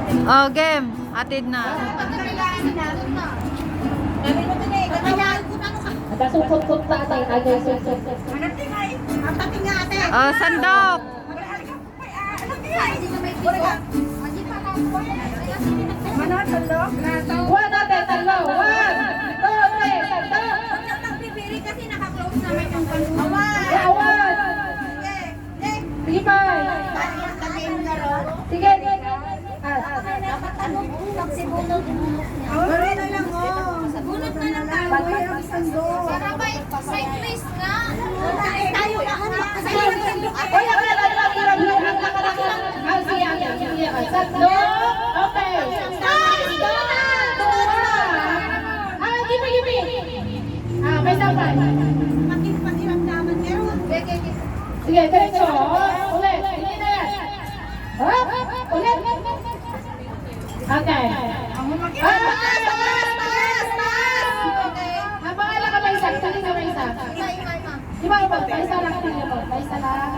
Oh, game. Atid na. Nagkasukot-kut sa atay. Oh, sandok. One natin, talo. 1, 2, 3, sandok. Kasi naka-close naman yung kanuman. Awan. Sige pa. Sige. Dapat ano, magsibunod. Wala na lang, oh. Bunot na lang tayo. Ang sando. Para may cyclist na. Tayo na. Okay. May sabay. Pakiramdaman meron. Sige, diretso. Ulit. Hindi na yan. Ulit. Okay. Ang pangalan ka ba isa? Saling ka ba isa? Di ba ba? Paisa lang tingin mo. Paisa lang.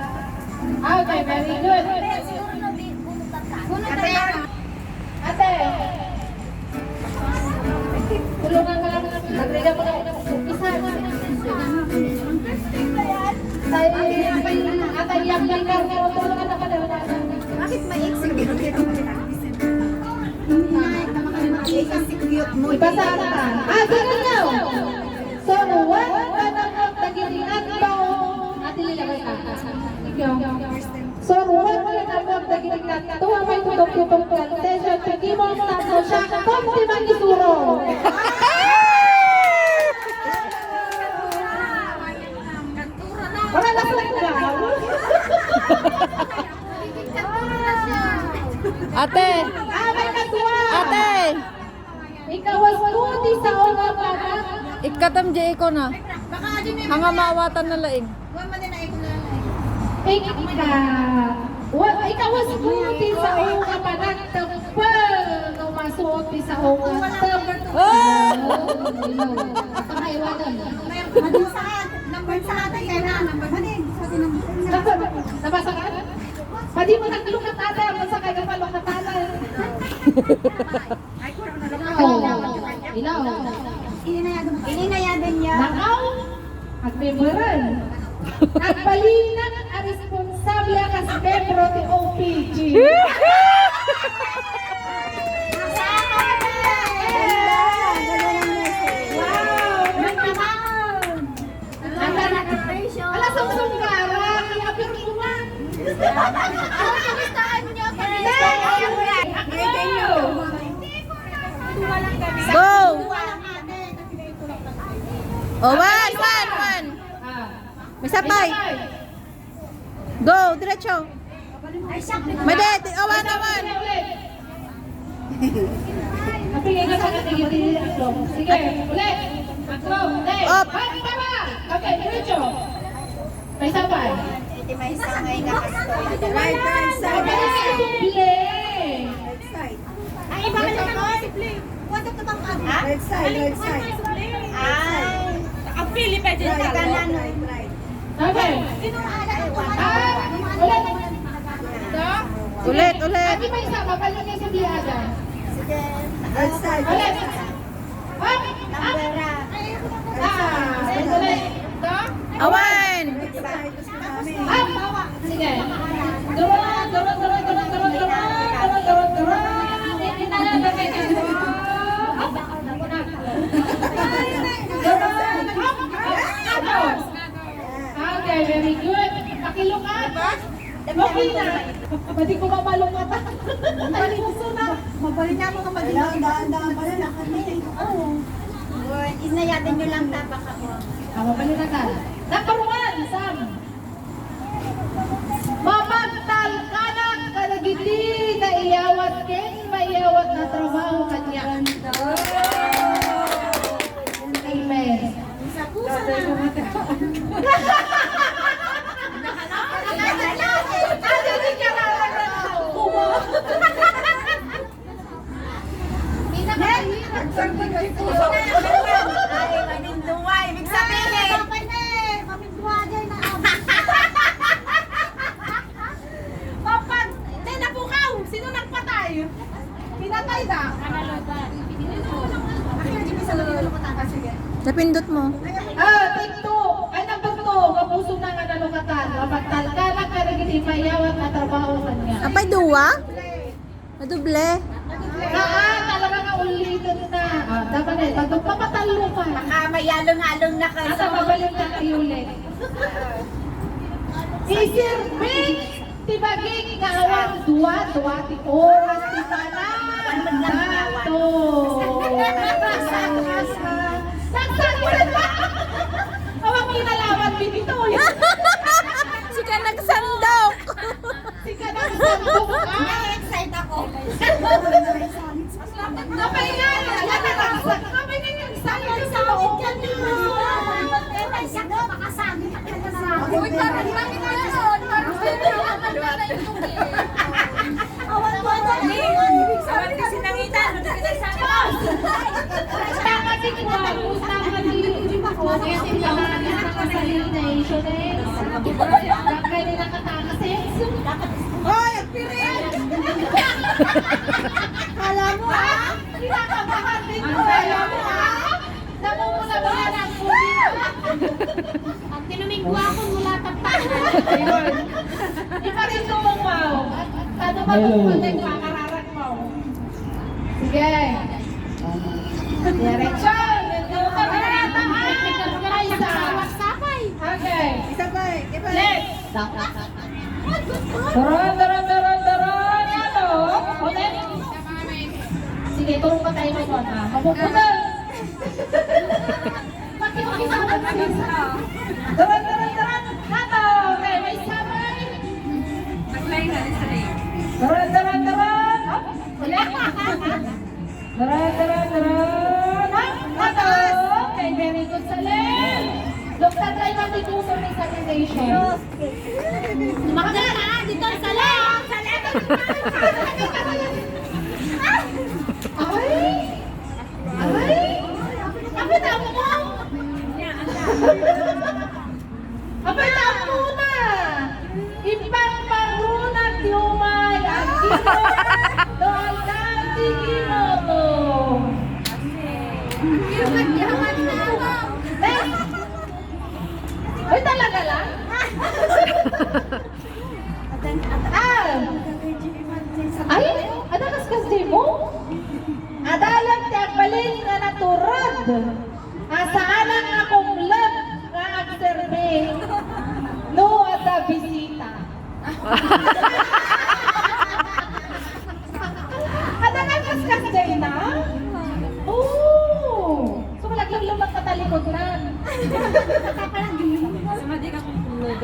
Okay, very good. Bunot na lang. Ate. Tulungan ka lang. Nagriga mo lang. Isa. Atay yang lingkar mo. Tulungan na ka daw. Bakit may execute mo? Ipasaratan. Sige daw. So, what kanang tagiringan ba? Ate lilabay ka. Ikaw. So, what kanang tagiringan? Tuwa may tutong-tutong plantation. Sige mo ang tato siya. Kung si Manisuro. Wala na sa Ate. may katuwa. Ate. Ikaw was kuti sa oga para. Ikatam jay ko na. Hanga mawatan na laing. Ikaw was kuti sa oga para. Tepel. Masuk sa oga. Oh! Pakaiwanan. Number sa atin kaya na. Number manin. Sa atin number. Nabasa ka? Pwede mo naglukat ate. Basta kayo kapalok na tala. Ay, kurang na lang. Ilaw. Ininayadan niya. Nakaw at memoran. At balinan ang responsable kas membro ni OPG. Wow! Nagmamahal! Ala, sumsum ka! Kaya pirungan! Kamustahan niyo? Go! Oh, one. May sabay. Go, diretso. Madet, awan. Napigay ka sa katigil atlo. Sige, ulit! Atlo, ulit! Up. Ay, tama! Okay, diretso! May sabay. May sangay na kasto. Right side. Suple! Ay, bakit na ka display? What the bang ano? Right side, right side. Ay. Ang pili pwede na kanan. Okay. Ulit. Ati may isa, mapalun niya sa biyaga. Sige. Right side. Ulit. Up! Ulit. Awan. Up! Sige. Durun. Hindi na lang na kayo. Up! Durun. Okay, very good. Pakilukat. Okay na. Pwede ko mamalungat. Palimuso na. Mabalik na mga madilang. Daan pala nakakita. Inayadan niyo lang tapak ako. Mabalik na ka. Number 1, Sam. Mamagtal kanak kalagiti na iyawat ken maiyawat na trabaho kanya. Amen. Sa puso na. Ay, maninduwa. Ibig sabihin. Papag, napukaw! Sino nagpatay? Pinatay na. Napindot mo. TikTok. Ay, number 2. Kapuso na nga nalukatan. Mapagtal ka lang ka naging mayawat na trabaho kanya. Apay duwa? Maduble. Talaga nga ulitin na. Dapat eh, pag papatalo ka. May yalong-along na kayo. Asa mabalik ka kayo ulit. Isirbing tibaging kawang duwa ti oras ti tanan. Dato. Nagsagulat ba? Awang kinalaman binito. Sika nagsandok. Sika nagsandok ka. Excited ako. Kapay nga. Kapay nga yung sayang sa loob. Uy, parang bakit na yun? Parang sinangaman na na yung awan mo na. Ibig sabihin kasi nangitan. Tama din ko. Tama din ko. Kasi tama sa nation eh. Bakit nila katakas eh? Hoy, agpirin! Kala mo ha? Kinakabahan din ko. Kala mo ha? Namumula ba yan ang puti? Ang tinumingwa ko mula tapos. Di pa rin tumawaw. Ano ba tungkol na makararat mo? Sige. Diretso. Ito ka na natin. Isa. Okay. Isa pa eh. Let's. Turon. Ano? Ulit. Sige, turong pa tayo mo. Mapupunod. Makikita ka na. Turon. Ano? Okay, may sabay. Turon. Ulit. Turon. Ano? Okay, very good, Salim. Dokta, try natin kung sa examination. Maganda ka dito sa lang. Ay! Apa tamu mo? Apa tamu na? Ibang pangunat yumay ang ino doon dati ginoto. Yaman na ako. Uy, talaga lang? Ay, ada kaskas di mo? Adalan tiyak balin nga naturad. Asaanan akong lab nga agserbe. No ada bisita. Ada kaskas di na? Oh! So malaglang katalikod na.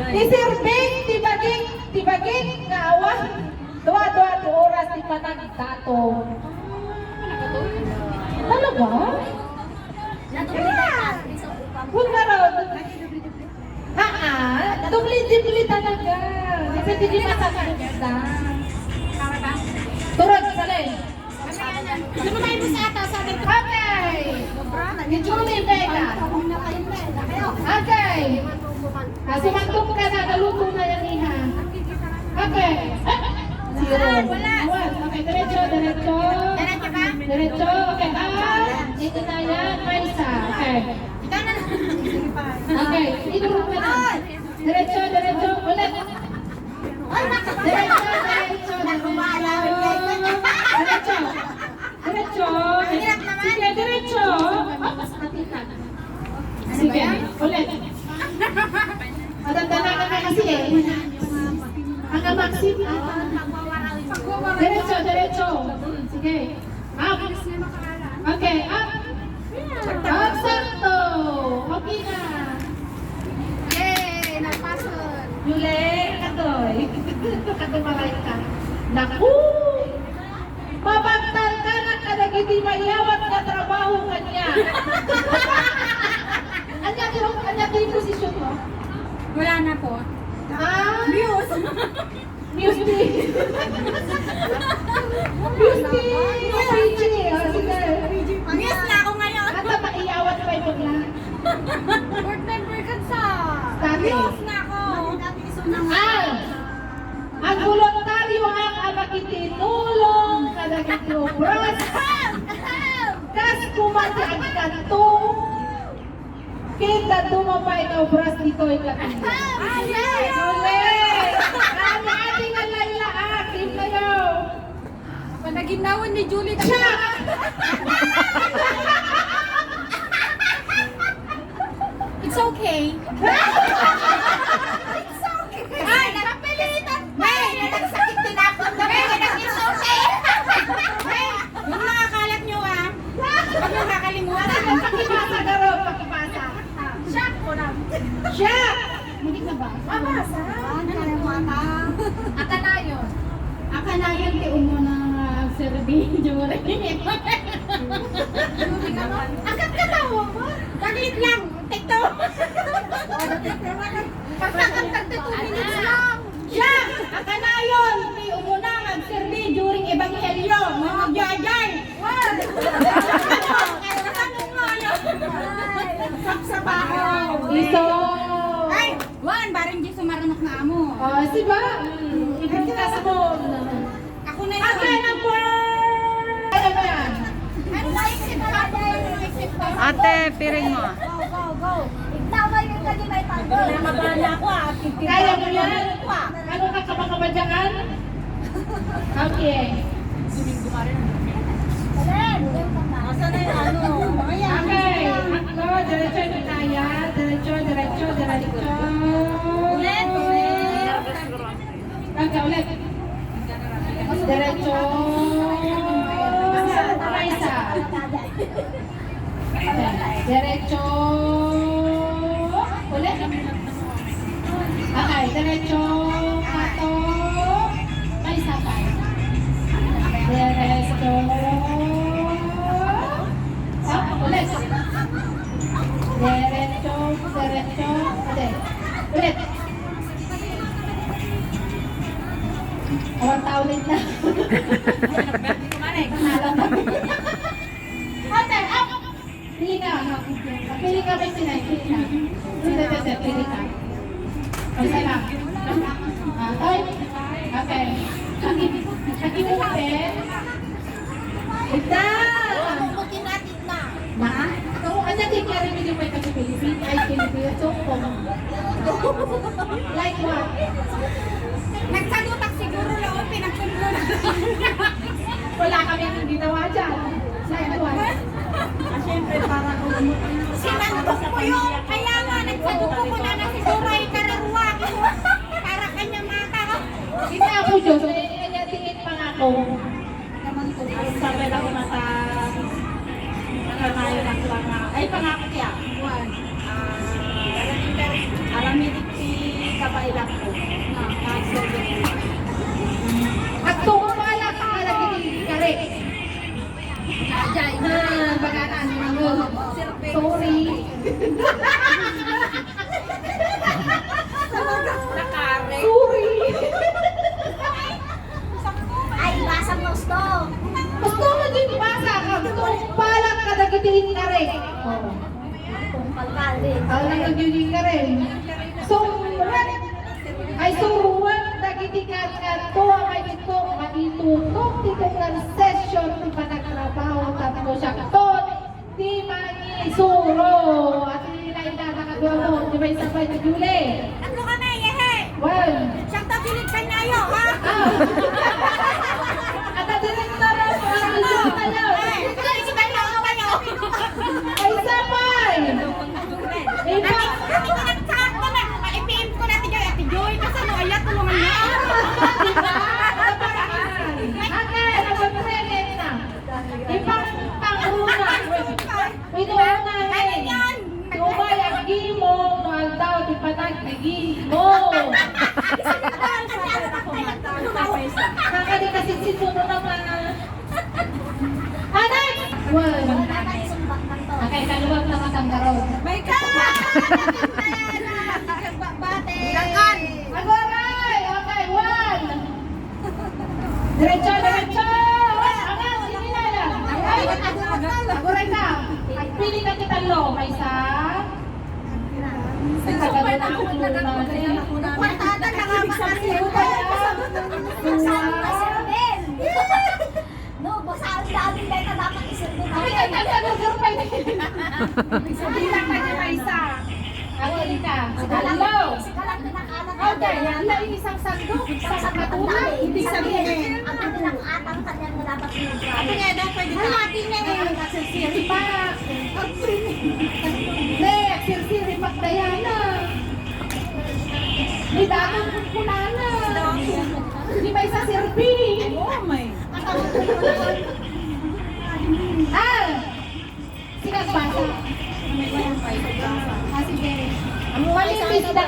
Isirbing, tibaging, nga awan. Dua-dua tu oras di panagdato. Talaga? Huwag na raw. Dubli talaga. Kasi hindi masakaganda. Turag, salin. Lumay mo sa atas. Okay. Ni Julie Vega. Okay. Sumantong ka na, naluto na yan iha. Okay. Zero. Okay, diretso. Diretso ka? Diretso, okay. Ito na yan, may isa. Okay. Ikaw na. Okay, idurog ka na. Diretso, ulit. Ay, bakit? Diretso. Diretso. Hirap naman. Sige, diretso. Sige, ulit. Matanda ka kasi eh. Ang maxim. Diretso. Sige. Up. Okay, up. Up, sakto. Okay na. Yay! Napasod. Yule, katoy. Katumalay ka. Naku! Mabagtal ka na kadagiti mayawat na trabaho kanya. Anya yung posisyon mo? Wala na po. Muse. Sige. Miss na ako ngayon. Ata maiyawat pa yung lahat. Board member ka sa. Stati. Miss na ako. Ang voluntaryo ang amakitinulong kada dagiti obras. Kas kumati ang kanto. Kita dumapay na obras dito ikatindi. Ulit! Kami ating alala, akin kayo. Panaginawan ni Julie. It's okay. Ay, napilitan pa! May, nagsakit din ako. May, it's okay! Yung mga kalat nyo huwag nyo kakalimutan. Pakipasa garo, pakipasa. Shock ko na. Siya! Hindi na ba? Mabasa. Aka na yun. Aka na yan ti umo na serbi. Julie. Akat ka daw mo. Saglit lang. Tikto. Pagkakantag 2 minutes lang. Siya! Ang kanayon! May umuna mag-serve during Ebanghelyo. Mga magyayay. Ano mo yun? Sapsabahaw. Iso! Ay! Juan, barang di sumaranok na amo. Oh, si ba? Ibukas mo. Ako na yun. Ako na po! Ano ba yan? Ano ba isip ka? Isip ka? Ate, piring mo. Go. Igtaway yung kanya may tanggol. Namagana ko Kaya mo yan? Ano ka kabakabadyakan? Okay. Asa na yung ano? Okay. Ako, diretso na kaya. Diretso. Ulit. Ulit. Diretso. Raisa. Diretso. Ulit. Okay, diretso. Kato. May sabay. Diretso. Ulit. Diretso. Ulit. Awang taulit na. Ate, up! Pili ka. Pili ka, may sinay. Pili ka. Isa lang. Okay. Okay. Nakimutin. Ita! Putin natin na. Na? Kung ano din ka rin hindi may kasi-Pilipin, ay Pilipin. So, like what? Nagsalutak siguro lang pinagsunod. Wala kami hindi ginawa dyan. Like what? Siyempre para sinantok ko yung kaya nga nagsaluko ko na siguro ay kararuwa para kanya mata. Hindi ako Diyos. Kanya tingin pa nga ako. Sabi lang ko mata. Nakanayo lang lang. Ay pangako kaya. Juan. Aramidik si kabailang ko. At tungo pala ka lagi kare. Ajay na baganan mo. Sorry. Nakare. Sorry. Ay, basang gusto. Gusto mo din basa ka. Tungo pala ka lagi kare. Tumpal ka rin. Ang nagagiging ka rin. So, ay suruan nagitikan ka to ay ito matitutok dito ka session di pa nagtrabaho tapos siya ton di mani suro at nila nakagawa mo di ba isa pa ito Julie? Tatlo kami, yehe! Well, Siyang tabilid ka niyo, ha? at ang direktor ang pagkakas tayo ay isa pa Kami ko nagsakto na. I-PM ko natin kayo, Ate Joy. Kasi ano, ayat, tulungan niya. okay, nag-present na ibang panguna ito na Ano yan? Tumay ang gimo, mahal daw, di pa nag-gimo. Kakali kasi sisuno naman. Anay! Well, okay, kaluwag na matanggaron. May ka! Ilangan. Agoray! Okay, one! Diretso! Angat, hindi na lang. Agoray ka. Pili ka kitalo. May isa. Nagkagano na ako natin. Kwartada na nga makasiyo. Dua. No, basta ang dami dahil na dapat isip mo na. Sabihin lang na niya isa. Awali ka. Hello. Sika lang pinakalat. Okay, yan lang isang sandok. Sa katulad, hindi sabihin. Ang pinakatang kanya mo dapat yung Ate nga daw, pwede ka. Ate nga eh. Para. Ne, siri Magdayana. Di dapat kunana. Di ba isa sirpi? Oh my. Ah! Sige, basa. Ah, sige. Ang malinis na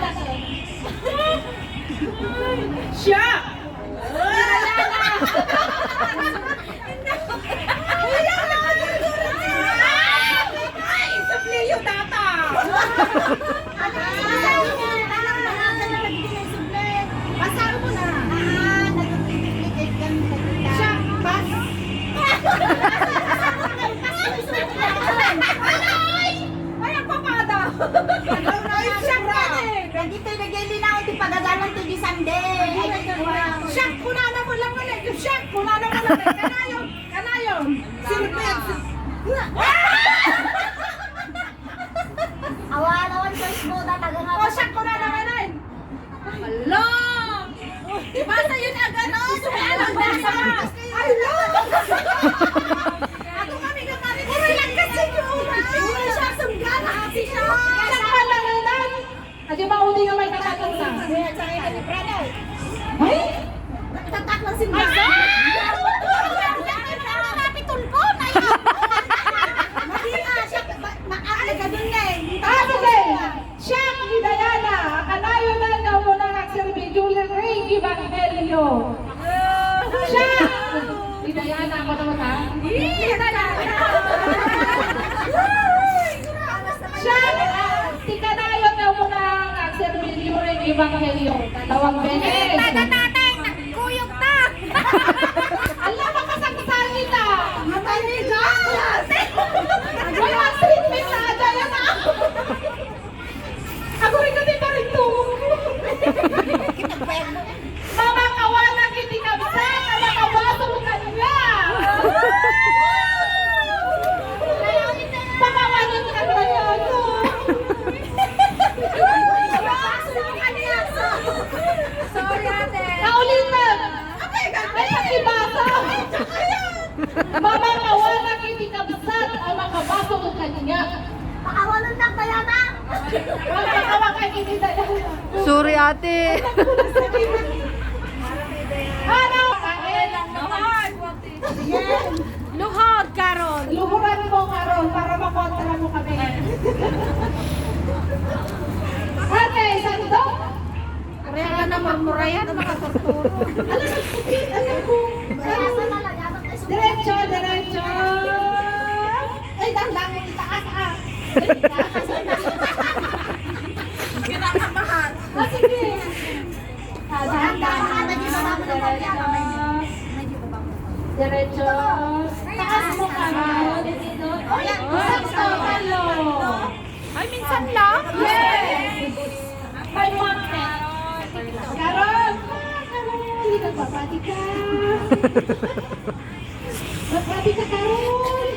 Siya! Ay, supliyo data! Pasaro mo na. Siya, pas. Ay, ang papada. Ay, siya ka eh. Hindi tayo nag-ilinaw, di pagadalan to di Sunday. Siya, kunana mo lang ulit. Siya, kunana mo lang ulit. Kanayon, kanayon. Silpet. Awal-awan first mo na taga nga. O, siya, kunana mo ulit. Hala! Diba sa'yo na gano'n? Sumalang na sa Hala! Ako kami kami. Uray lang kasi yun. Uray siya, sunggana kasi siya. Nakalanganan! Adi ba uli nga may katatang na? Ay! Tatak lang si Masa. Kapitol ko na yun. Mali nga siya. Maali ka dun na eh. Ah, sige! Siya ni Diana, kanayo na nga mo na nagsilbi, Julian Ray Evangelio. Siya! Ni Diana, ako naman ha? Siya! Si kanayo na mo na nagsilbi, Julian Ray Evangelio. Dalawang beses. Tatay, kuyog na. Alam mo kasang kita! Matay ni Jazz! May mga treatment na dyan na ako! Ako rin kasi pa rin to! Mama kawana kiti kabsat! Mama kawasong kanya! Pakawanan ka na yun! Sorry, ate. Naulitan! May pakibasa! Mama kawana kiti kabsat! Mama kawasong kanya! Pakawalan lang kaya na. Mama kawakan kiti dala! Sorry ate. Ano? Luhod, Carol. Luhuran mo, Karol, para makontra mo kami. Ate, sandok? Kaya ka naman, Muraya na nakatorturo. Alam ko. Kaya sa lang, yabang na sumunod. Diretso, diretso. Ay, dahlang, itaas ah. Kinakabahan. Ah, sige. Dahan-dahan, medyo baba mo ng pamilya. Diretso. Taas mo, Karol. Oh, yan. Sakto, talo. Ay, minsan lang. Yes! May magnet. Karol! Karol! Nagbabati ka! Nagbabati ka, Karol!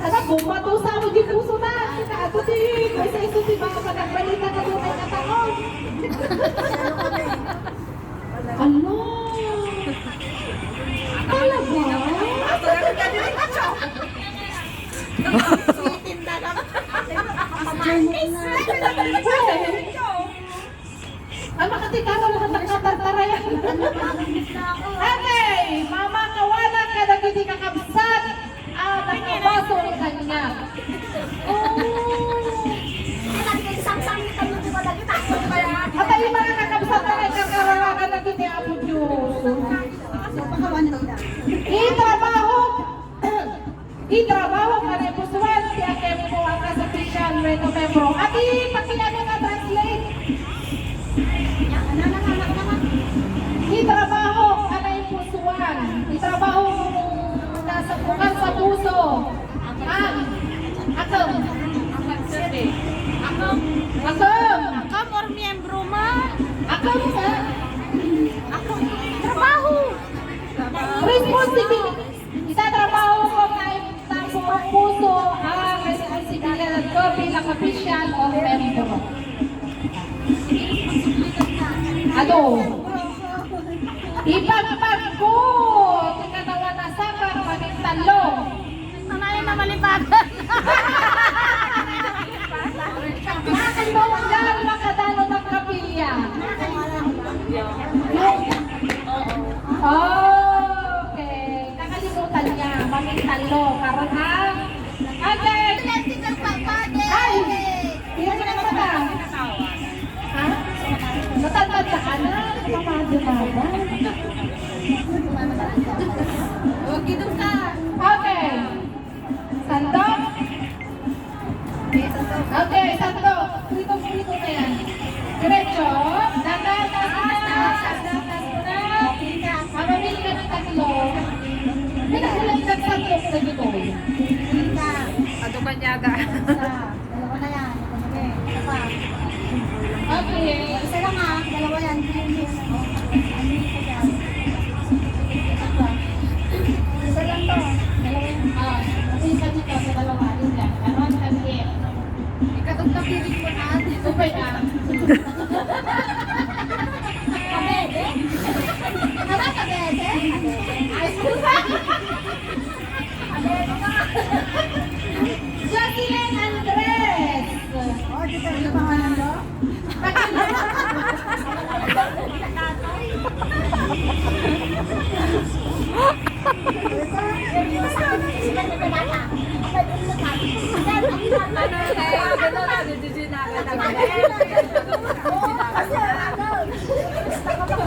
Anak, bumatusa mo di puso na! Ato di! Kasi ito si mga panagbalita ka doon ay katangon! Ano? Talaga? Ang makatita na lahat ng katartarayan. Okay, mama kawana ka na hindi kakabsat. Nakabaso ang kanya. At ay mga kakabsat na ay kakarawakan na hindi apo Diyos. Itrabaho ka rin po suwan si Akemi po ang nasa Christian Reto Membro. At ipakilala na translate. Itrabaho ka rin po suwan. Itrabaho nasa bukan sa puso. Ang akam. Akam. Akam or miyembro ma? Akam sa. Akam. Ito. Ipagpag ko. Ikatawa na sakang maging talo. Sanayin na malipagan. Makatunggal makadalo ng kapilya. Okay. Nakalimutan niya. Maging talo. Karoon ha? Okay. Ay! Hindi ka na mata. Ha? Natatanda ka na. Napapagdumada. Huwag gidong ka. Okay. Sandok. Okay, sandok. Prito na yan. Diretso. Dagat. Mamamili ka ng tatlo. May nagsulat ng sandok sa dito. Padukan niya ka. Dalawa na yan. Okay. Isa pa. Okay. Isa lang ha. Dalawa yan. Isa lang to. Dalawa yan. Mamili ka dito sa dalawa. Yun lang. Karoon ka here. Ikatong napiling mo na. Upay ka. Kabebe? Tama kabebe? Jacqueline Andres. Oh, dito yung pangalan mo?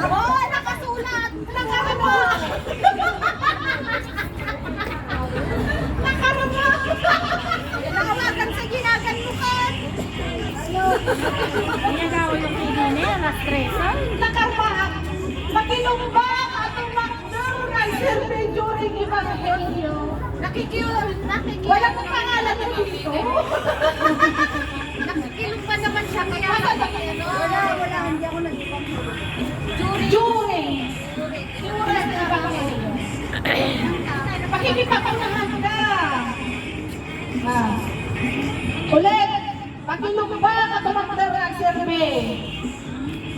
Oh, nakasulat! Nakarama! Nakarama! Nakawagan sa ginagan mo ka! Nakarma. Makinumbang atong makdur ng survey during Evangelio. Walang pangalan na dito. Nakikilong pa naman siya kaya Wala. Hindi ako nag-ipag. During Evangelio. Pakikipagpanahan ka. Ulit. Makinumbang atong makdur ng survey.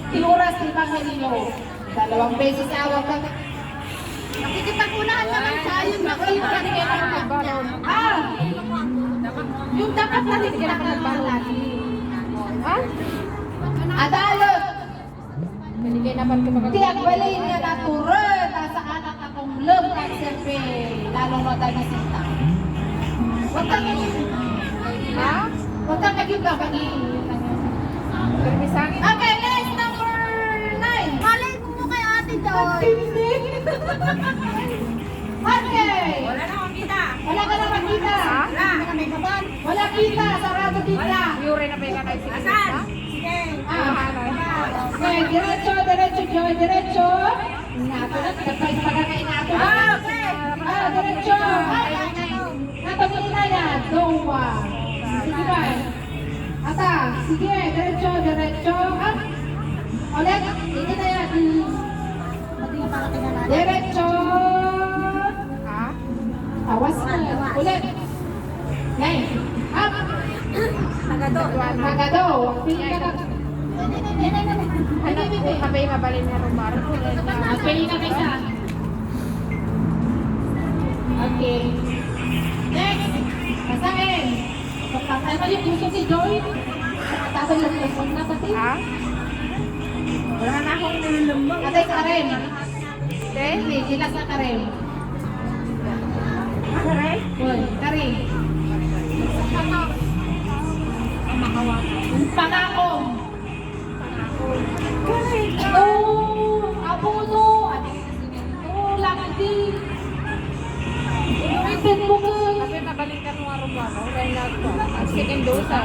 Tinuras ng Evangelio. 2 beses awag ka. Nakikipag-unahan naman siya yung nakikilong Yung dapat na hindi ka lagi. Ha? Adalot. Binigay naman ko mga Tiyak balay niya naturon. Nasa anak akong love at serpe. Lalong mo tayo sinta. Huwag kang ha? Huwag kang naging babagin. permisangin. Okay, next number 9. Malay mo kay ate doon. Okay. Wala na akong kita. Wala ka na makita. Wala. May kaban. Wala kita. Sarado kita. Yuri na ba kay sige. Asan? Sige. Okay, diretso, Joy, diretso. Inato na, pagkakain nato. Okay. Diretso. Nato na yan. Dowa. Sige ba? Ata, sige, diretso. Ulit, hindi na yan. Diretso. Ha? Awas na. Ulit. Ngay. Up. Magado. Pili ka na. Ano ko kabay mabalin na rumar ko na. Pili ka na isa. Okay. Next. Basahin. Pagpapay mo yung gusto si Joy. Tatay lang yung na pati. Ha? Wala na akong nilulumbang. Atay ka rin. Okay? Hindi, gilas na ka rin. Aray. Uy, ka rin. Pangako. Oh, abuno. Lang din. Inuwitin mo ko. Kabay mabalin ka nung rumar ko. Dahil na ito. Ang second dose.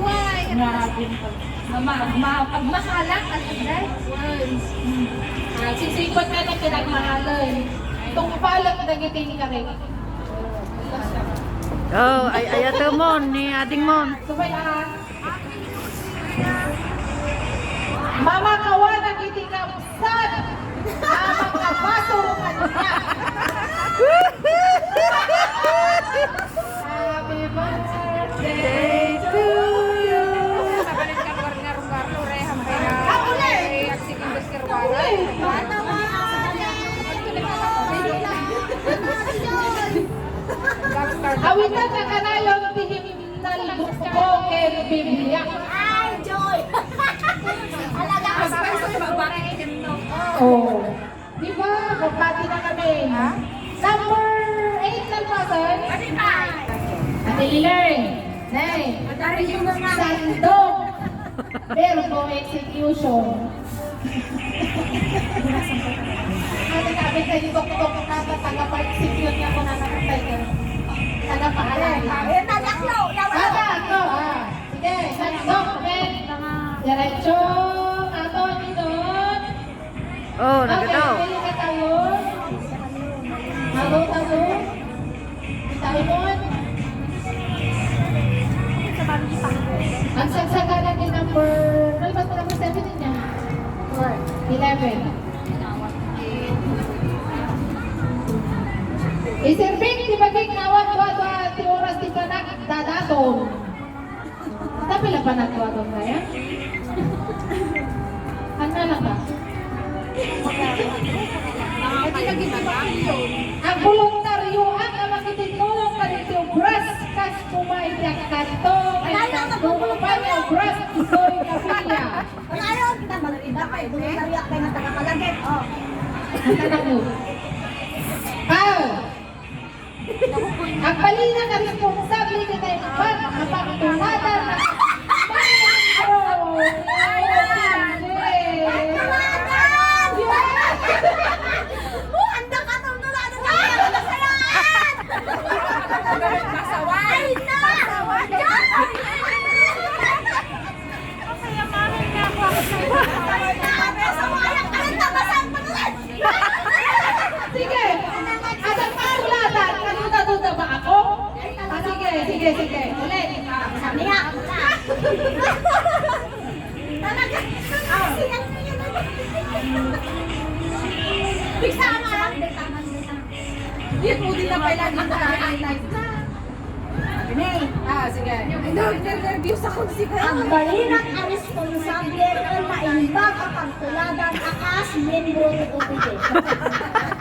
Why? Pagmahalan at agad. Sisikot ka na pinagmahalan. Itong palat na giting ka rin. Oh, ayato mo ni ating mo. Subay Mama kawan ang giting ka sad. Mama kabaso ka niya. Happy birthday to you. Mabalin ka nung Awitan na kanayong tihimnal bukbo ken Biblia. Ay, Joy! Alaga ka sa Oh. Di ba? Bukati na kami. Number 8 na person. Ate Lilay. Nay. Sandok. Verbo execution. Ano sabi sa iyo, tok-tok na taga-pa-execute na kung nakakatay ka. Taga-paalala. Nalaklo! Ada, ako. Sige, sandok. Okay. Diretso. Ato, Nidot. Oh, nagano. Okay, pili ka tayo. Tago. Taimon. Ang sagsagalan ni number... Ano ba number 7 niya? 11. Isirbing di bagay ngawat wadwa ti oras ti kanak dadaton. Tapi lang ba nagwadon na yan? Ano lang ba? Ang voluntaryo ang makitulong ka dito bras kas pumaidyak kanto ay nagpupay ang bras isoy kapilya. Ayaw, kita maluida kayo. Buluntaryo kayo na taga-kalagit. Oh. Ang tanong mo. Pao! Ang palina na responsable kita yung pan kapagtulada na Handa ka nung nulado na kayo na sayaan! Masaway! Masaway! Kaya mamin na ako masaway! Ano na basang panulan? Sige! At ang pasulatan, kanuta-tuta ba ako? Sige. Ulit. Sabi nga! Talaga! Siyan mo yun! Bigsama lang! Yan mo din na pala dito highlight na. Sige. Nervous ako Ang balinak ang responsable ang naimbag ang pagtuladan akas membro ng OPD.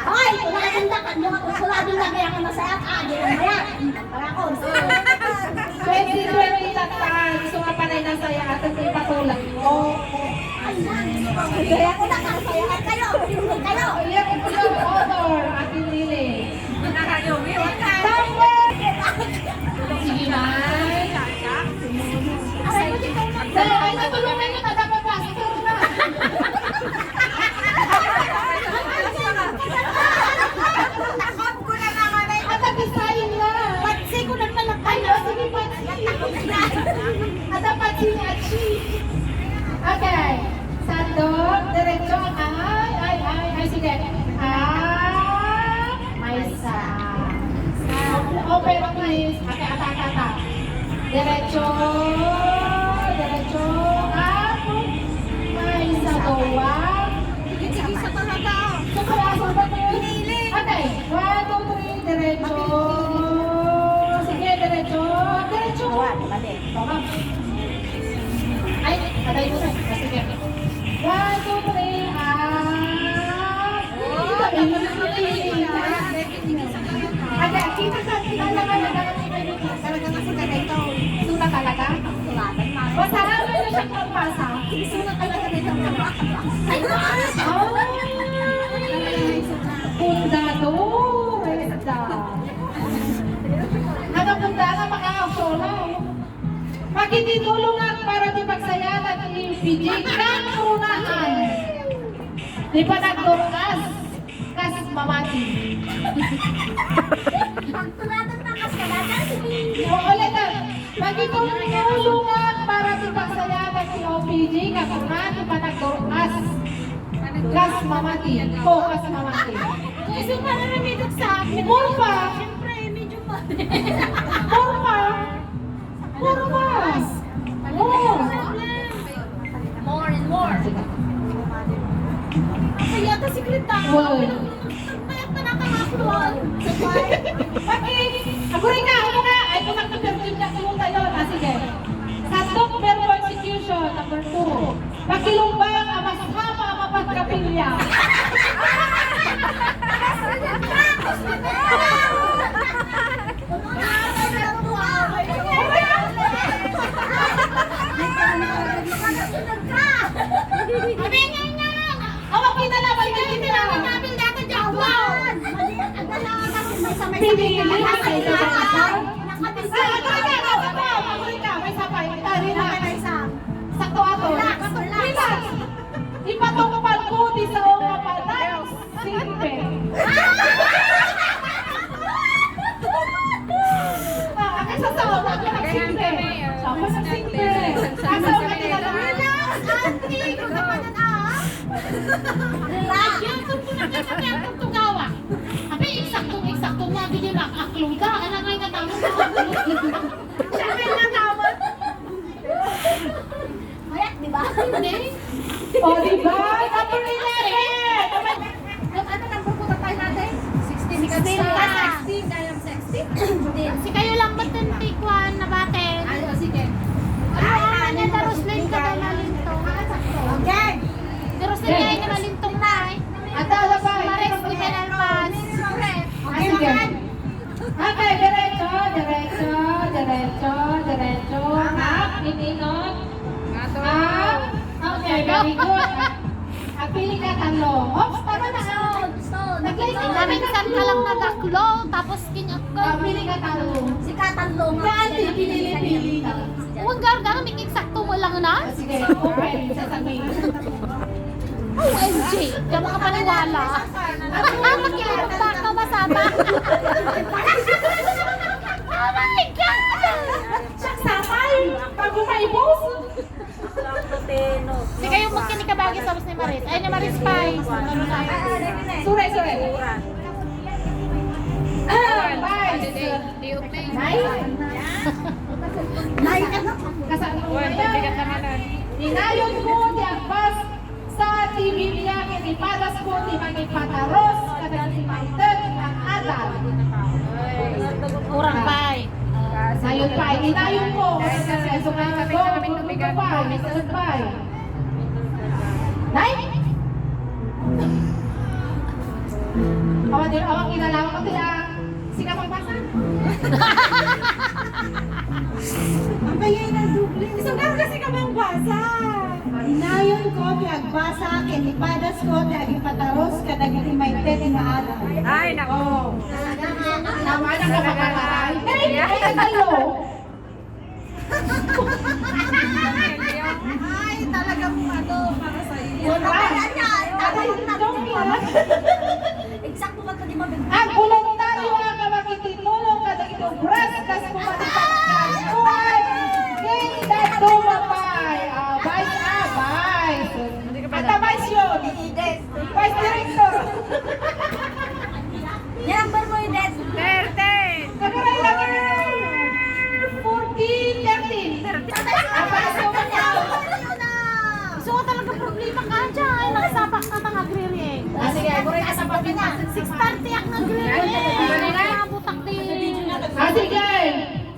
Hoy! Tuladan na ka! Yung tuladan na kaya ka masaya ka! Di ang maya! Para ko! 2020 tatay. Gusto nga panay na saya at ang ipatulang ko. Kaya ko nakasayaan kayo! Kayo! Iyan ko yung honor, ating Lili. Sige na. Ay, natulungan nyo na dapat pastor na. Takot ko na naman ay At nagisayin na. patsi ko na talaga. Ay, no, sige patsi. At ang patsi ni Achi. Okay. Sandok, diretso ang ay, sige. May sa. Open please. Okay, ata. Diretso. May sa dowa. Sige sa talaga. So, kaya ba yun? Okay. 1, 2, 3, diretso. Sige, diretso. Tama. Ay, patay mo rin. Sige. 1, 2, 3, Aga, kita talaga kasi ganito. Suna talaga? Basahan mo na siya pagpasa. Suna talaga dito. Ay, Pundador! Ano punda nga makakasola? Makititulungan para di pagsayanan ni PJ kang unahan. Di pa nagdurkas kas mamati. Pagtuladan na kasalanan. Ulit na. Makitulungan para di pagsayanan ni OPJ kang unahan di pa nagdurkas kas mamati. O kas mamati. Gusto pa na nandito sa akin. Murpa! Siyempre, medyo pa. Murpa! More and more. Kaya ka sekretary. Wow. Nagpayak na nakakakuloan. Sabay. Bakit? Ako rin ka! Ay, kung nagpapirgin na kumunta yun. Sige. Sandok verbo execution, number 2. Pakilumbang ang masama ang mapagkapilya. Sabi nga nga. Awak kita na ba yung Tinawag namin dati dyan. Wow! Mali ang dalawa kasi may sa may Pinili sakit. ka sa isa. Nakabisa. May sabay. Tari na. Isa. Sakto ako. Relax, relax. Ipatungpal ko di sa mga patay. Simpe. Ang sasawa ko ng simpe. Sama sa simpe. Kasaw ka nila naman. Auntie, kung napanan ah. Relax. Yan, kung punakit sa kaya kung tugawa. Sabi, eksakto nga, bigyan lang akluda. Alam nga yung tawag ko. Siyempre na tawag. Mayak, di ba? Hindi. O, diba? Number 11. Ano number po tayo natin? 16 16 ka. ka. 16. Kaya 16? Si kayo lang ba't yung tikwan na batin? Ay, o, sige. Ano niya, Roslyn ka daw malintong. Okay. Si Roslyn kayo na malintong na eh. At ala ba? Mares ni Penalpas. Okay, sige. Okay, diretso, diretso, diretso, diretso. Up, itinot. Up. Okay, very good. At pili ka talo. Oops, tama na. Naminsan ka lang nagaklo, tapos kinyakko. Pili ka talo. Si Katalong. Dati, pinili. Huwag garga, may eksakto mo lang na. Sige, open. Sasabihin. OMG, di ka makapaniwala. Makilimot ba ka masama? Oh my God! Sapay! Pag umaibos! Di kayo magkinig ka bagay sa ni Maris. Ay, ni Maris Pais. Sure. Bye! Nay, ano? Kasama ko ngayon. Ninayon ko di agpas sa Biblia kinipadas ko di magipataros kadagimaitan ang adal. Kurang pay. Nayon pa, ninayon ko. Kasi sumagot ko, sunod pa. Nay? Awang kinalaman ko sila. Sina magbasa? Ang bayay ng duble. Isang garo kasi ka bang basa? Inayon ko, piagbasa, kinipadas ko, tiagipataros, kadagimaitan nga adal. Ay, nako. Tama na kapakaray. Ay, talo. Ay, talagang ano, para sa iyo. Ayan yan. Exacto ba ito di mabig? Ang voluntaryo ang kamakititulong kada itubras kas kumanipakkan kuwan. Kinda tumapay. Vice. Ata vice yun. Vice director. Yan, number mo yung dead. 13. Nagaray lang 14, 13. Apas ko man yaw. So, talaga problema ka dyan. Nakasapak na tang agri-ring. Sige, buray ka sa pabina. 6:30 ang agri-ring. Mga butak din. Sige.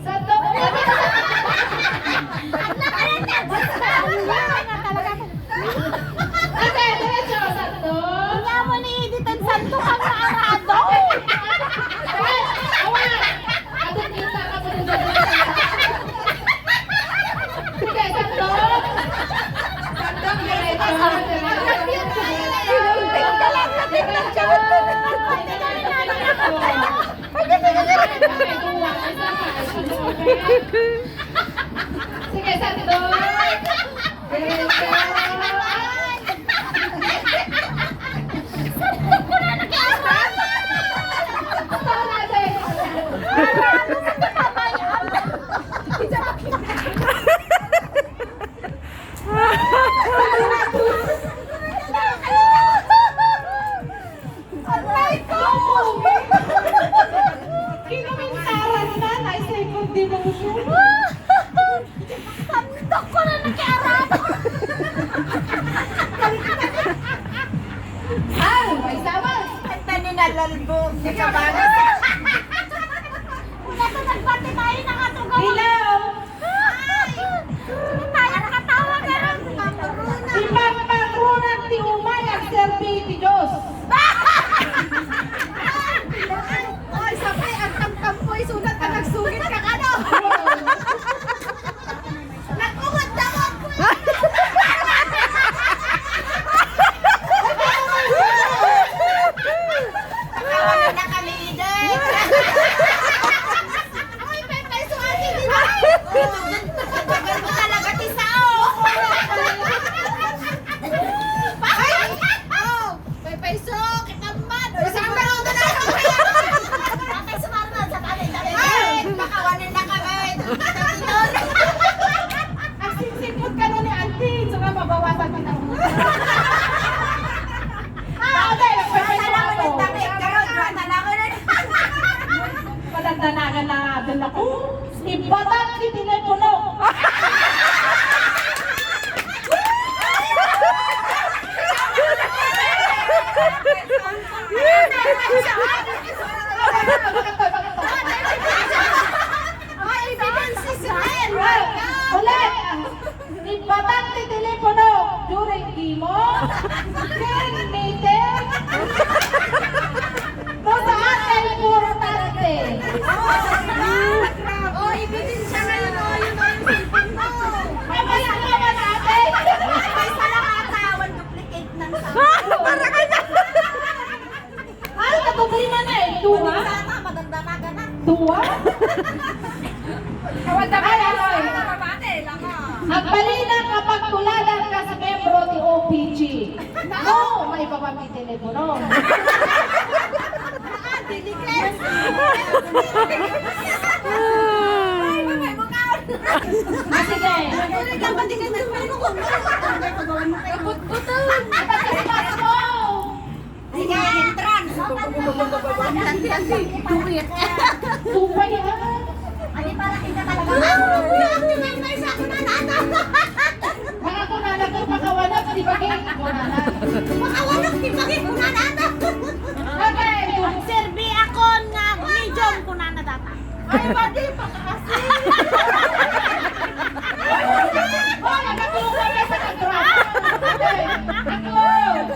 Sa to. Okay, diretso sa to. Kaya mo ni Edith and Santo kang naarado. Sige, sa to. Sa to, diretso. Sige, sa to. Diretso. Kinumintaran na, naisipon demotion. Sandok ko na nakiarado. Ay, may sama. Kanta ni Nalalbo. Di ka ba? Wala ka nagbati tayo nakatugaw. Hello. Hindi tayo nakatawa ka rin. Ipagpatrunan ti umay ang serbi ti Diyos. Ay, sabay, ang tamtampoy, sunat ka, nagsugit ka, ano? Nagungod daw ako. Ulit! Ibatang ti telepono during imo. Can meeting. No saan kay importante. Oh, ebidensya ngayon, oh, yun ang cellphone mo. Mamaya naman natin. May salakatawan, duplicate ng sabi. Ay, katubli na eh. Tuwa? Sana, madagdanaga na. Tuwa? Ay, ay. Ang balina kapag tuladan ka sa membro ni OPG. No, may babang telepono. Ah, sige. Sige, entrance. Tupa yan. Ani para kita talaga. Mga kunalag ng pakawalag, di ba kayo kunalag? Makawanak di ba kung nanata? Okay. Serbi ako nga medium ko na nadata. Ay, badi pa kasi. Oh, nagkatulong kami sa kagrap. Okay. Taklong.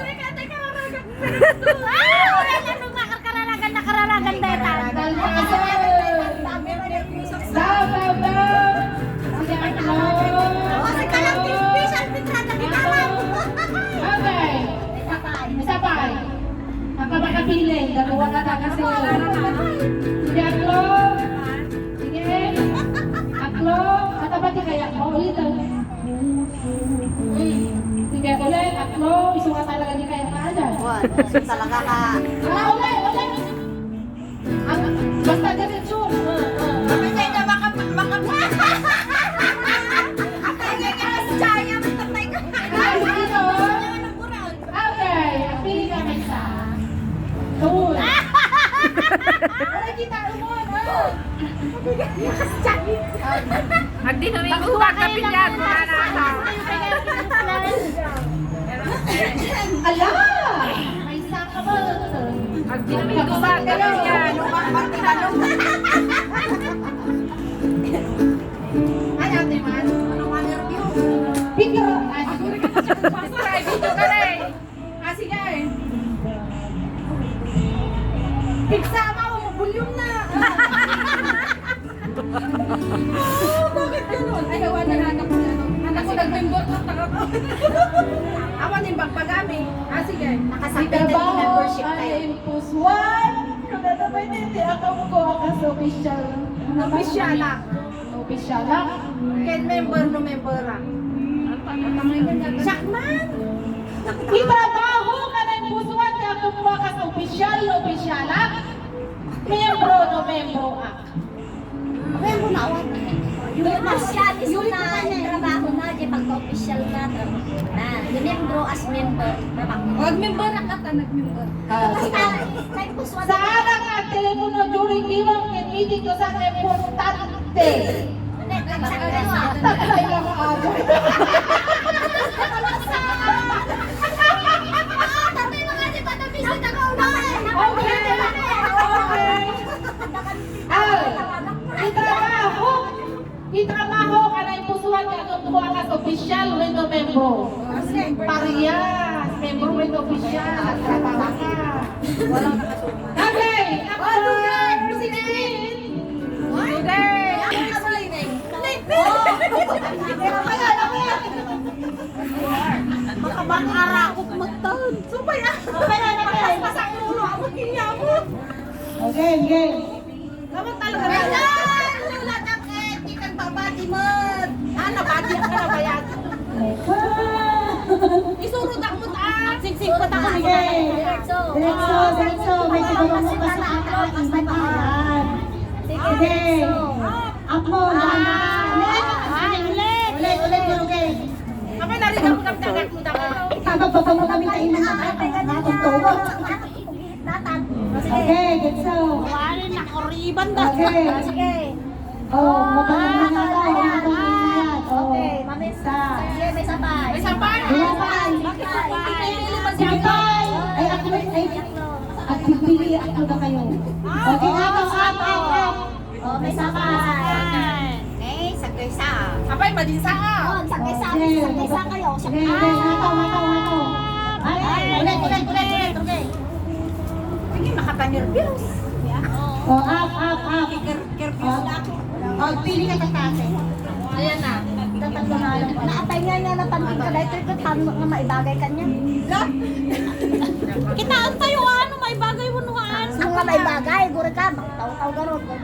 Ano nga kararagan na kararagan detan. Daw. Sige, taklong. Kasi ka lang special pitra na kita lang. Okay. Isa pa. Ang kabakapili. Dalawa na na kasi. Sige, taklong. Sige. Taklong. Katabati kaya mo. Ulit. Sige, ulit. Taklong. Isuwa talaga di kaya kaagad. Talaga ka. Ulit. Basta diretso. Kapitay na Ay, dito. Okay. Ang pili ka may isa. Tuloy. Wala kita umon. Magdinumingo ka kapilyan mo na nasa. Ala! May isa ka ba? Magdinumingo ka kapilyan. Ay, ate man. Picture. Ay, Ay, dito ka rin. Ah, sige. Pigsama mo, bulyong na. Bakit ganun? Ay, gawa na anak ko na. Anak ko nag-member ng taga ko. Awan din bang pagami? Ah, sige. Nakasabay na yung membership tayo. Impus 1. Kung ano ba hindi ako ko sa official. Official na. Official na. Ken member no member ra. Sakman. Itrabaho ka na impus 1 ka kumuha ka sa official no official na. Membro no membro ak. Member na awan. Yung martialis na trabaho na, di pagka-official na trabaho na. Yung membro as member, trabaho. Wag member ka ta nag-member. Basta, may puswa Sa anak ang telepono during limang meeting ko sa importante. Tatay lang ako. Itrabaho ka na ipusuan ka kung kumuha ka sa official with membro. Parehas, membro with official. Trabaho ka. Okay, number 16. Okay, okay. Kamu talaga na. Isurod ako mo taas. Singsing ko ta ko Diretso. May siguro mo kasi iman. Sige. Ako na. Ulit, okay. Kami narinig ako ng dagat mo dako. Ipapapapa mo kami tayo na natutuwa. Okay, get so. Wala na koriban da. Okay. Sige. Oh, magaling na nga daw. Okay, mami. Sige, may sabay. May sabay. Sabay. Bakit sabay? Sabay. Ay, ako ay. Activity Pilihan ko na kayo. Okay, up. Oh, may sabay. Eh, sagay-sa. Abay, madisa ka. Oh, sagay-sa kayo. Sige, hataw. Tuloy. Hindi makapanirbyos. Oh, up. Kerbyos na ako. Oh, pili ka tatase. Ayan na. Naatay nga na panting ka dahil ko tanong nga maibagay ka niya. Kitaan tayo ano, may bagay bunuhan. Ang nga maibagay, gura ka, taw-taw garot ka.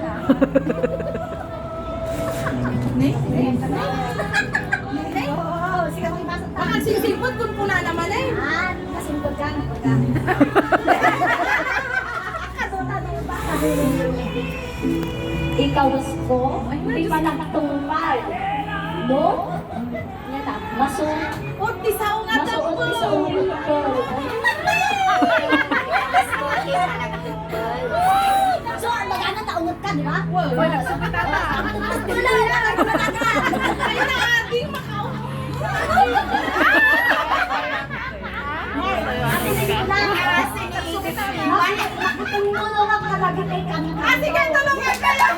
Oo, sige mo ibasa ta. Baka sisipot kung puna naman eh. Kasimpod ka. Kadutan ba? Ikaw gusto, di pa nagtungkal. No? Maso, Tisaw nga daw po. So, magana taungot ka, di ba? Wala, sakit ata. Tuloy na, Ay, naading makaw. Sige, tulungan ka lang!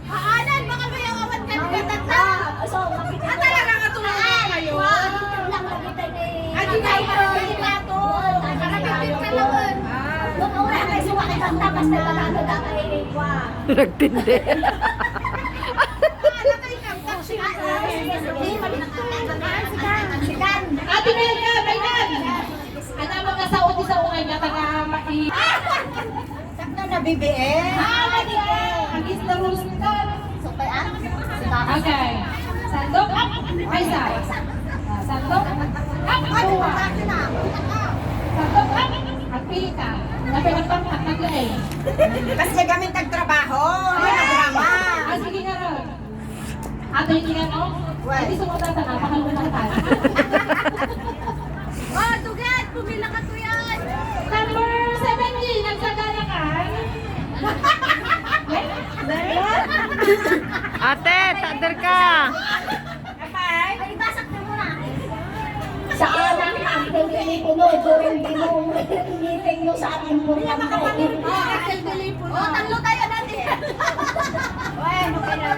Haanan, baka may awat ka ng tatla. So, kapit- Talaga nga tulungan kayo. lang lagi tayo ni- Ay, di kayo parang plato. Nakapipit ka naman. Nung una kayo sumakit ang tapas na talaga na kayo kwa. Nagtindi. Ate Melka, Bayan! Ana mga saot sa unay nga taga mai. Sakna na BBM. Ang is the rules ka. So, kaya, Okay. Sandok up. Ay sa. Sandok up. Dua. Sandok up. At pili ka. Napinagpampak naglay. Kasi gamit nagtrabaho. Nagdrama. Ah, sige nga ron. Ato yung tingnan mo? Hindi sumunod sa napakalunang tayo. Oh, tugat. Pumila ka to yan. Number 17, nagsagalakan. Ate, tader ka. ay, ibasak mo muna. Sa anang ating telepono, during dinong meeting nyo sa ating importante. Oh, tatlo tayo natin. Bueno, kaya.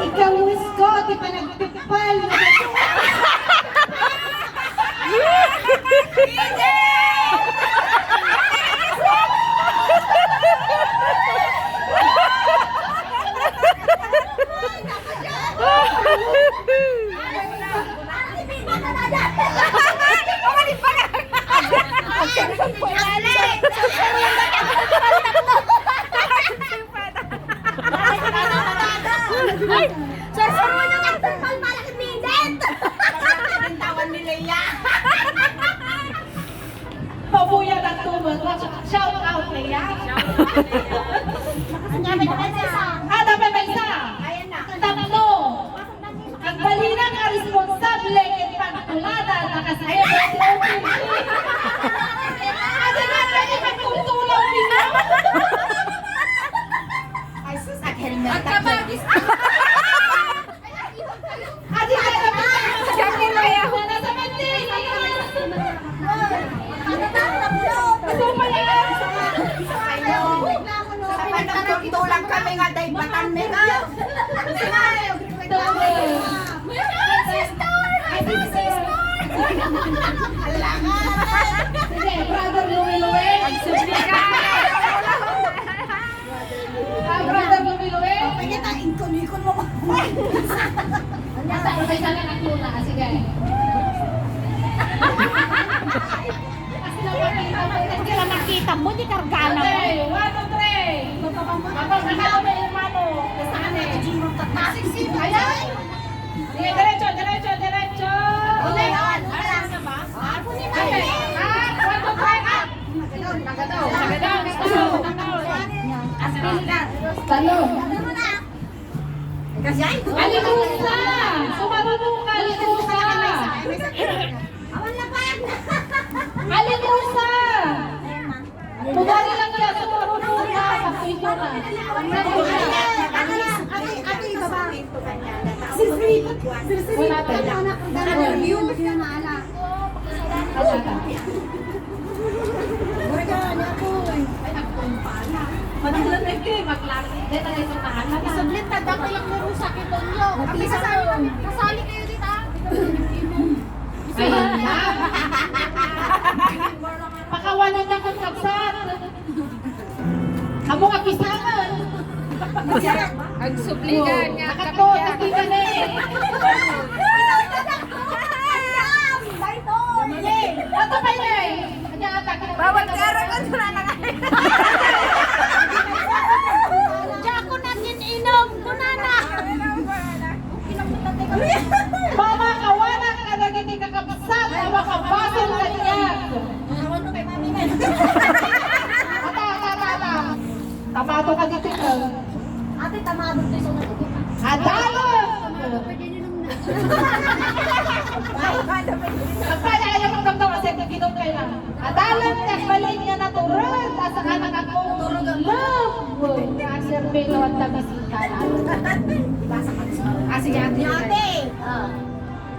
Ikaw, Wisko, di pa nagpipal. Sir, mo nang ang thermal malaki mindet! Tawan ni Leia. Pabuya ng tumot. Shout out, Leia. Ang dami na kasi sa... Ah, dapat may isa. Ayan na. Tatlo. Ang balina nga responsable ng pagtulada na kasi Ate nga, pwede magtutulaw nila. Ay, sus, ang helmet. At kabagis. Ate nga, Kami kaya. nasa banding. Sa panagtutulang kami nga day batan ni nga. Sige, brother Lumiluwe. Subli ka. Brother Lumiluwe. Kaya ta inkon-ikon mo. Nasa ibay sa lang ang tuna. Sige. Kaya nakita mo, di kargana mo. Okay, 1, 2, 3. Kapag nakakabay yung mano. Saan eh? Ayan. Sige, diretso. Ulit. Alam na ba? Okay. 1, 2, 3. Up. Nagadaw. Talong. Kasi ay, Alikusa! Sumarunong ka, alikusa! Awan na pa! Alikusa! Tumari lang yan, sumarunong ka. Pagpito ka. Ate, ibaba. Wala tayo. Tonyo. Kasali kayo dito ah. Ayan na. Pakawanan na kang kapsat. Amo nga pisangan. Ang subligan nga Nakato, nakita na eh. Ato pa yun eh. Kanya ata. Bawal ka rin kung sila na Diyan ko natin inom. Kunana. Mama, kawanan ka na gini kakapsat. Amo ka basol ka niya. Ata. Tamato ka dito ka. Ate, tamado to yung sunod. Adalo! Kapag ayaw mong damdaw kasi giginom kayo lang. Adalan ka, balay niya natural. Asa ka nakakong love. Ang serbelo at tabisita lang. Sige, ate. Ate,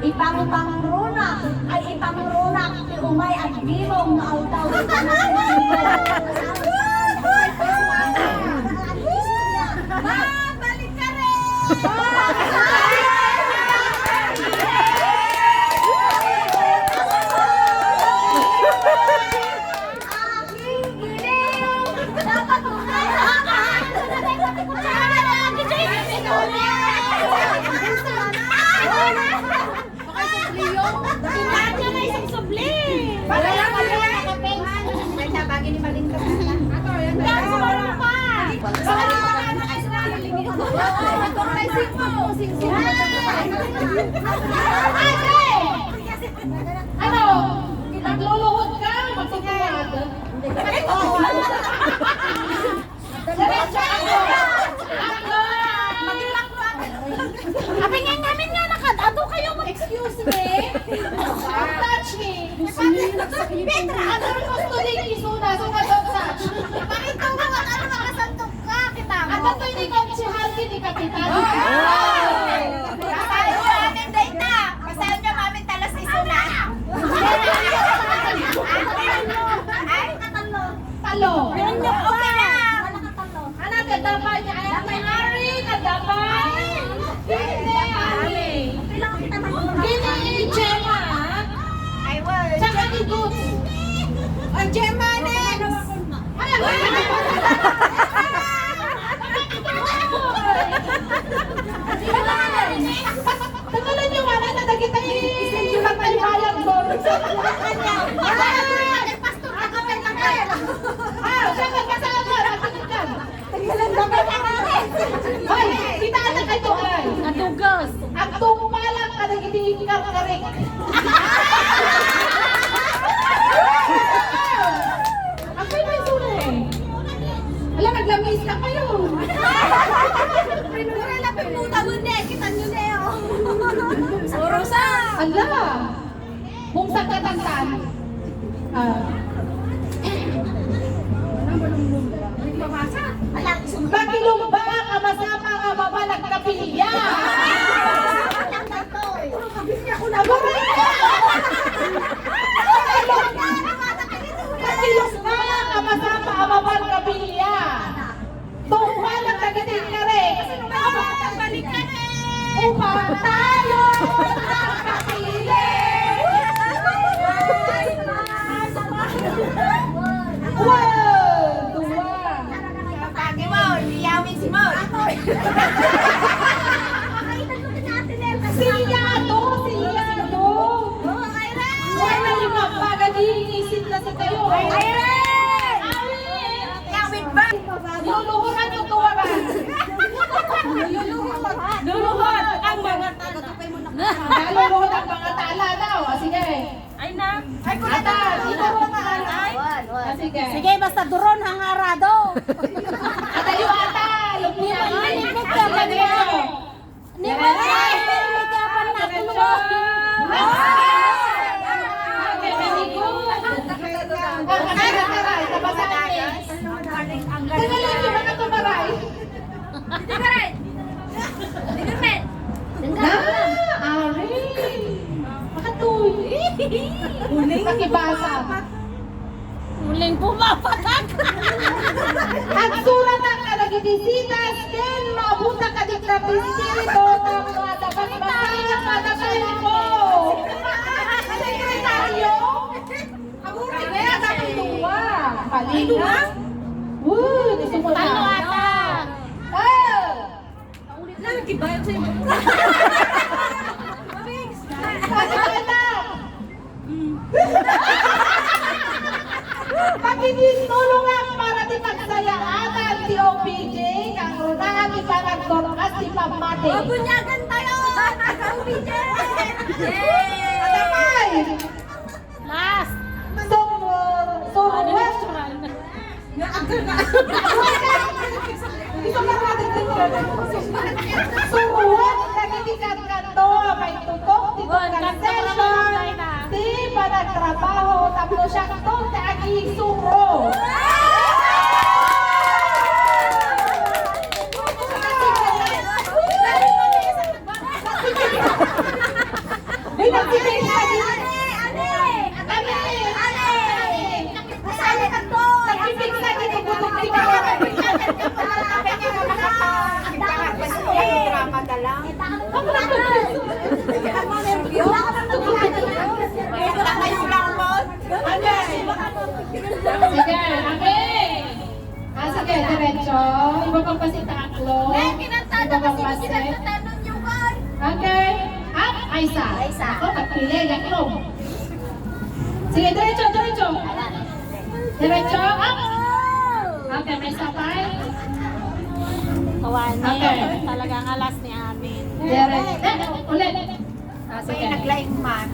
ipanguruna ay ipanguruna ti umay at dimong na autaw. Balik ka rin! Ano? Nagluluhod ka? Magsusuwag? Diretso ako! Ako! Apingin namin nga nakadato kayo excuse me. Don't touch me! Petra, Ano rin gusto din isuna? So nga don't touch! bakit ka ba ano nakasantok ka kita mo? At ito hindi konsihal ni Kapitan. Pasahan nyo namin data. Pasahan nyo namin talas ni Suna. Ay, Katalo. Talo! okay na. Wala katalo. Anak, kadapa niya. Ay, Ari, kadapa! Hindi, Ari! Kailangan kita Hindi, Gemma! Ay, well. Tsaka ni Goods! Ang Germanes. Alam mo, Tanggalan niyo wala na dagita ilang bayad ko. Pastor ka pa lang kayo. Siya ka kasama. Tanggalan na ba namin? Hoy, kita na kayo ay. Adugas. Ang tumalang ka nagiging karkarek. Ako yung may sura eh. Alam, naglamis na kayo. Ala! Kung sa katantan. Bakilumba ka masama nga mabalag ka pilya. Aburay ka! Bakilumba ka masama nga mabalag ka pilya. Tungpalang tagating ka rin. Balik ka rin. Upang tayo nakapili. Wow! Tuwa! Pagi mo, liyawin si Mo. Silyado! Silyado! Wala yung magpagadiinisip na sa kayo. Liyawin ba? Luluhuran yung tuwa ba? Luluhod ang mga Naluluhod ang mga tala daw. Sige. Ay na. Ay, Ata, ituro ka ay. Sige. Sige, basta duron hangarado. Ata yung ata. Lumpia. Malimit ka ba niya? Ni Maray, malimit ka pa na tulo. Okay, very good. Taray, tabasahin. Tagalan yung mga tumaray. Ari! Makatuloy. Huling pakibasa. Muling pumapatak. Ang surat ang nagibisitas ken maabuta ka di trapisido ng mga dapat masaya kada ko. Sekretaryo? Aburay na yan sa tuwa. Palinga? Nisimula. Talo ata. Oh! Nagkibayad sa'yo. Pagkikitulungan para di pagsayaan si OPJ, kang runahan ni Panagdorkas si Pamate. Bunyagan tayo! Naka-OPJ! Atamay! Last. Suruan! Suruan! Nagitikan ka to, may tutok, dito concession, di pa nagtrabaho, tapos siya to, tagi suro. May nagsibig sa Sige, amin. Sige, diretso. Iba pang pasita aklo. Iba pang pasit. Okay. Up, Aisa. Ako, nagpili, aklo. Sige, diretso, diretso. Diretso, up. Okay, may sapay. Kawanin. Okay. Talagang alas ni Amin. Diretso. Ulit. Sige. Naglaing man.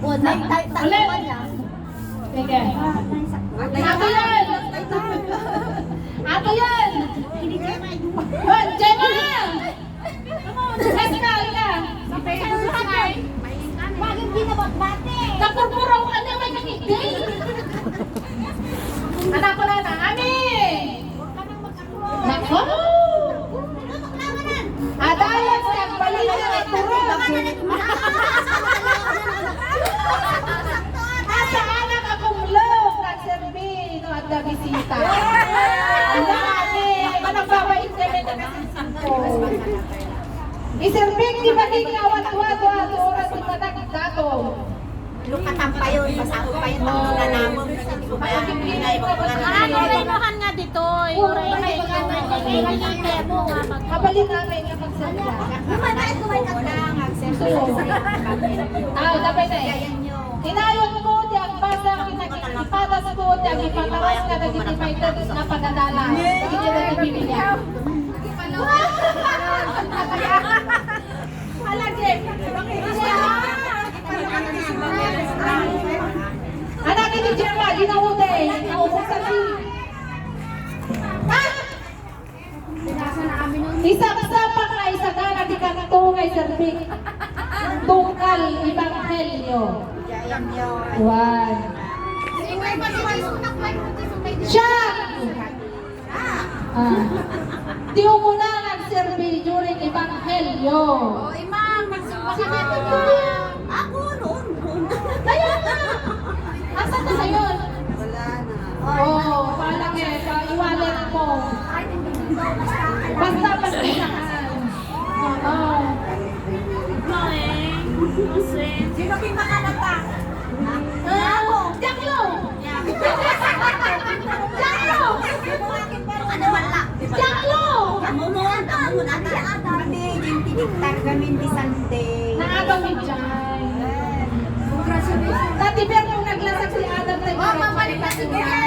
Ulit. Sige. Ato yan! Ato yan! Bon, Gemma! Eskal ka! Bakit binabakbate? Kapurpuraw ka na may kakigay! Anak ko na na, Ami! Nako! Adayan sa balikan at turo! Asa anak akong love nagserbi no at nabisita. Ang dami, managbabain kami na kasinsinto. Iserbing di ba kikawat-wado at oras yung matagdato. Lukatan pa yun, pasako pa yun ang mga namon. Hindi ko pa yan pinay mo Inuhan nga dito. Inuray na ito. Kabalik namin kapag sabla. Kumanaan ko may kaplang. Dapat na eh. Tinayon ko, di ang basa, kinakikipatas ko, di ang ipatawas ka na dinipated na pagdadala. Hindi na nabibigyan. Halagi! Anak ni Gemma, ginaude. Naubos sa si. Ha? Isang-sapa ka, isagana di kanto ngay serbik. Tungkal Ebanghelyo. One. Siya! Di mo na nag-serve during Ebanghelyo. Imam, Sinabi ko Ako noon. Kaya nga! Asan na na yun? Oo, parang iwanan mo. Basta pasasahan. Oo. Sino pinakamatang? Ako! Jaklo! Jaklo! Ano wala? Jaklo! Kamunon, kamunon. Ate Adam. Hindi, yung tiniktar kami di Sunday. Naagaw ni Jai. Dati pero nung naglasag si Adam na Oh, mabalik na si Jai.